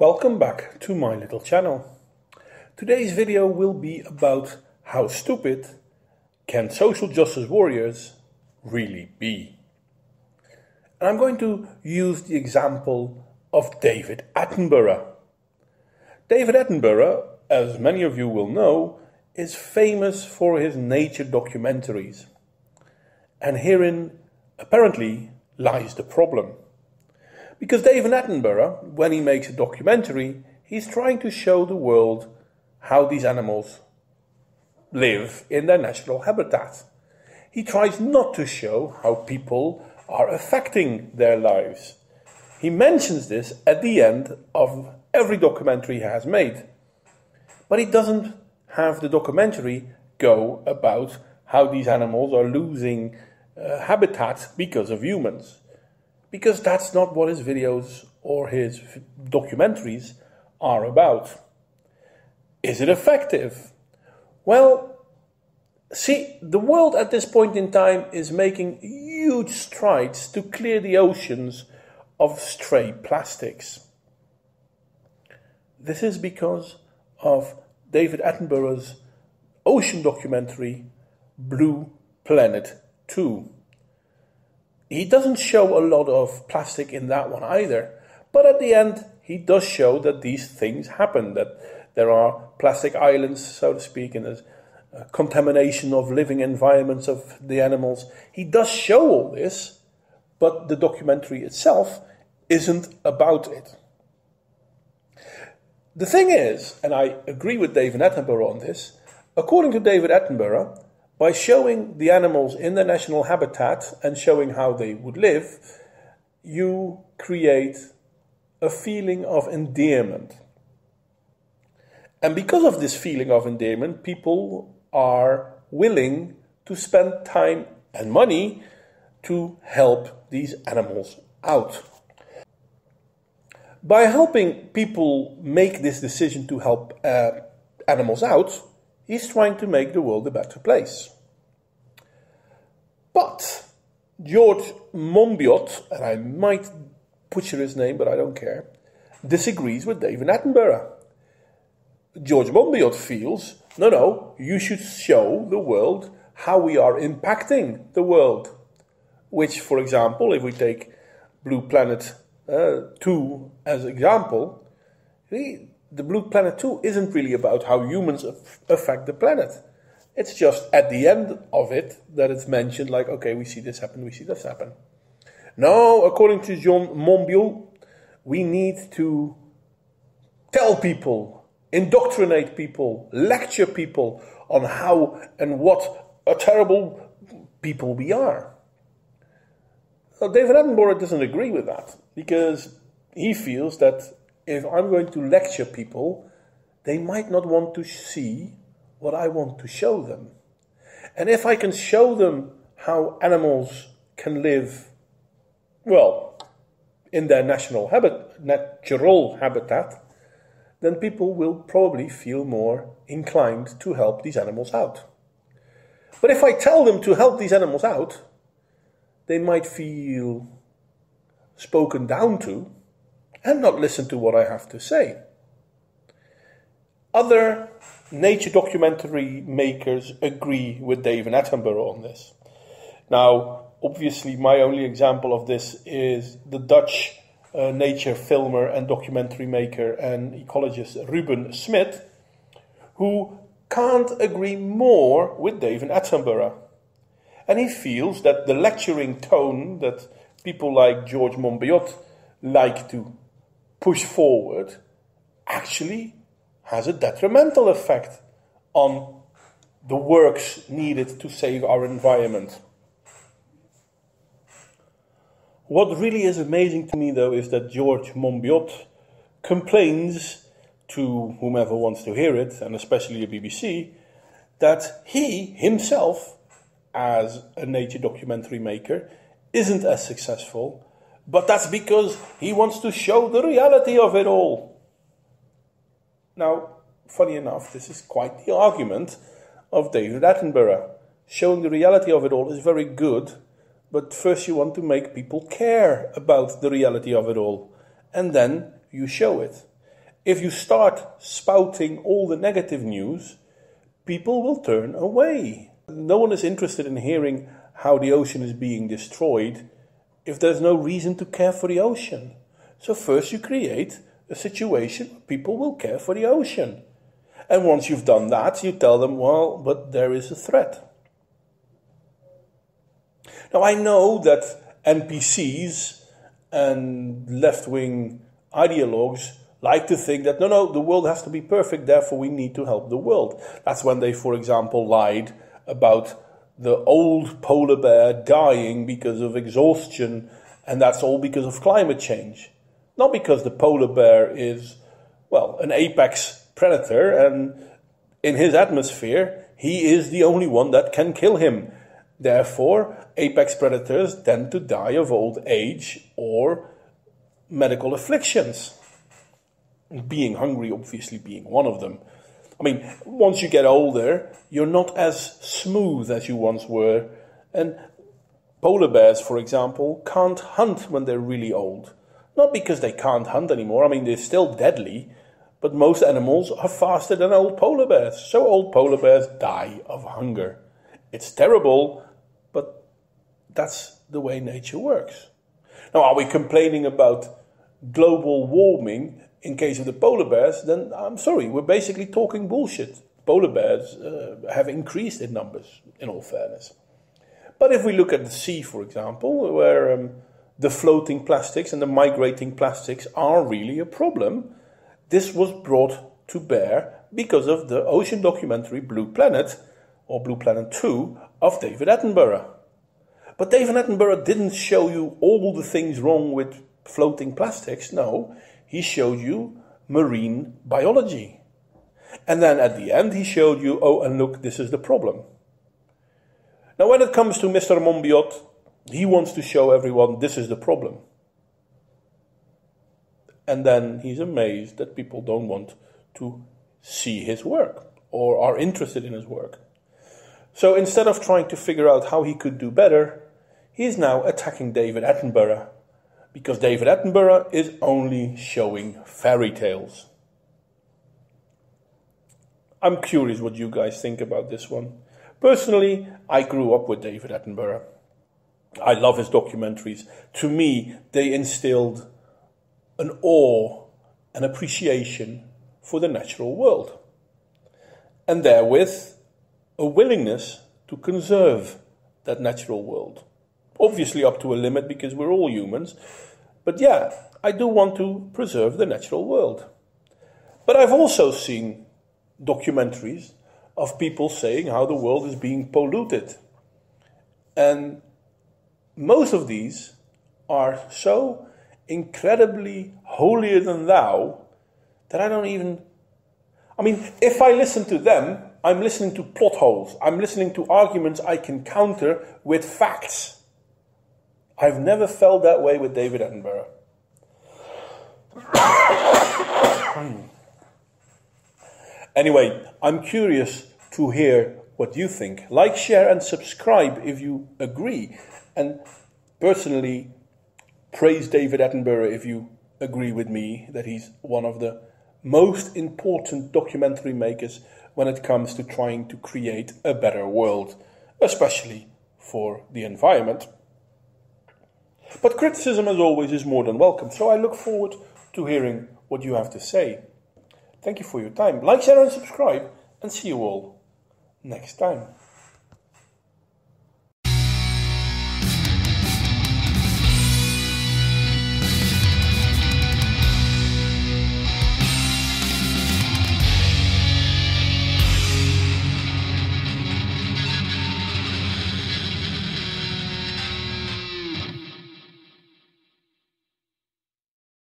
Welcome back to my little channel. Today's video will be about how stupid can social justice warriors really be. And I'm going to use the example of David Attenborough. David Attenborough, as many of you will know, is famous for his nature documentaries. And herein apparently lies the problem. Because David Attenborough, when he makes a documentary, he's trying to show the world how these animals live in their natural habitat. He tries not to show how people are affecting their lives. He mentions this at the end of every documentary he has made. But he doesn't have the documentary go about how these animals are losing habitat because of humans. Because that's not what his videos or his documentaries are about. Is it effective? Well, see, the world at this point in time is making huge strides to clear the oceans of stray plastics. This is because of David Attenborough's ocean documentary, Blue Planet 2. He doesn't show a lot of plastic in that one either, but at the end he does show that these things happen, that there are plastic islands, so to speak, and there's contamination of living environments of the animals. He does show all this, but the documentary itself isn't about it. The thing is, and I agree with David Attenborough on this, according to David Attenborough, by showing the animals in their national habitat and showing how they would live, you create a feeling of endearment. And because of this feeling of endearment, people are willing to spend time and money to help these animals out. By helping people make this decision to help animals out, he's trying to make the world a better place. But George Monbiot, and I might butcher his name, but I don't care, disagrees with David Attenborough. George Monbiot feels, no, you should show the world how we are impacting the world. Which, for example, if we take Blue Planet 2 as an example, the Blue Planet 2 isn't really about how humans affect the planet. It's just at the end of it that it's mentioned like, okay, we see this happen, we see this happen. No, according to John Monbiot, we need to tell people, indoctrinate people, lecture people on how and what a terrible people we are. Well, David Attenborough doesn't agree with that because he feels that if I'm going to lecture people, they might not want to see what I want to show them. And if I can show them how animals can live, well, in their natural habitat, then people will probably feel more inclined to help these animals out. But if I tell them to help these animals out, they might feel spoken down to and not listen to what I have to say. Other nature documentary makers agree with David Attenborough on this. Now, obviously, my only example of this is the Dutch nature filmer and documentary maker and ecologist Ruben Smit, who can't agree more with David Attenborough. And he feels that the lecturing tone that people like George Monbiot like to push forward actually has a detrimental effect on the works needed to save our environment. What really is amazing to me, though, is that George Monbiot complains to whomever wants to hear it, and especially the BBC, that he himself, as a nature documentary maker, isn't as successful, but that's because he wants to show the reality of it all. Now, funny enough, this is quite the argument of David Attenborough. Showing the reality of it all is very good, but first you want to make people care about the reality of it all, and then you show it. If you start spouting all the negative news, people will turn away. No one is interested in hearing how the ocean is being destroyed if there's no reason to care for the ocean. So first you create a situation where people will care for the ocean. And once you've done that, you tell them, well, but there is a threat. Now I know that NPCs and left-wing ideologues like to think that, no, the world has to be perfect, therefore we need to help the world. That's when they, for example, lied about the old polar bear dying because of exhaustion, and that's all because of climate change. Not because the polar bear is, well, an apex predator, and in his atmosphere, he is the only one that can kill him. Therefore, apex predators tend to die of old age or medical afflictions. Being hungry, obviously, being one of them. I mean, once you get older, you're not as smooth as you once were. And polar bears, for example, can't hunt when they're really old. Not because they can't hunt anymore. I mean, they're still deadly. But most animals are faster than old polar bears. So old polar bears die of hunger. It's terrible, but that's the way nature works. Now, are we complaining about global warming in case of the polar bears? Then I'm sorry, we're basically talking bullshit. Polar bears have increased in numbers, in all fairness. But if we look at the sea, for example, where the floating plastics and the migrating plastics are really a problem, this was brought to bear because of the ocean documentary Blue Planet, or Blue Planet 2, of David Attenborough. But David Attenborough didn't show you all the things wrong with floating plastics. No, he showed you marine biology. And then at the end he showed you, oh, and look, this is the problem. Now when it comes to Mr. Monbiot, he wants to show everyone this is the problem. And then he's amazed that people don't want to see his work or are interested in his work. So instead of trying to figure out how he could do better, he is now attacking David Attenborough, because David Attenborough is only showing fairy tales. I'm curious what you guys think about this one. Personally, I grew up with David Attenborough. I love his documentaries. To me, they instilled an awe and appreciation for the natural world, and therewith a willingness to conserve that natural world. Obviously up to a limit, because we're all humans, but yeah, I do want to preserve the natural world. But I've also seen documentaries of people saying how the world is being polluted, and most of these are so incredibly holier than thou that I don't even... I mean, if I listen to them, I'm listening to plot holes. I'm listening to arguments I can counter with facts. I've never felt that way with David Attenborough. Anyway, I'm curious to hear what you think. Like, share and subscribe if you agree. And personally, praise David Attenborough if you agree with me that he's one of the most important documentary makers when it comes to trying to create a better world, especially for the environment. But criticism, as always, is more than welcome, so I look forward to hearing what you have to say. Thank you for your time. Like, share and subscribe, and see you all next time.